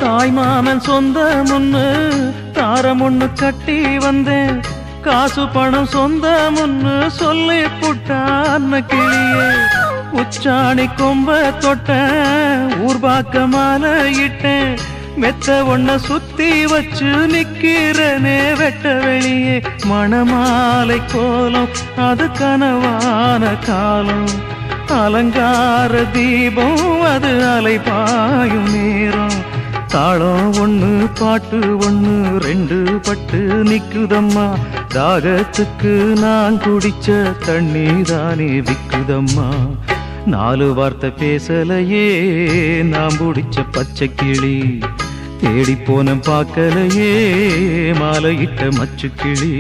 தாய் மாமன் சொந்தம் ஒண்ணு தாரம் ஒண்ணு கட்டி வந்தேன், காசு பணம் சொந்தம் ஒண்ணு சொல்லி புட்டான் கிளியே. உச்சாணி கொம்ப தொட்டேன், ஊர்பாக்க மாலை இட்டேன், மெத்த ஒன்ன சுத்தி வச்சு நிக்கிறனே வெட்ட வெளியே. மணமாலை கோலம் அது கனவான காலம், அலங்கார தீபம் அது அலைபாயும் நேரம். தாளம் ஒண்ணு பாட்டு ஒண்ணு ரெண்டு பட்டு நிக்குதம்மா, தாகத்துக்கு நான் குடிச்ச தண்ணி தானே விக்குதம்மா. நாலு வார்த்தை பேசலையே நான் பிடிச்ச பச்சை கிளி, தேடி போன பார்க்கலையே மாலையிட்ட மச்சு கிளி.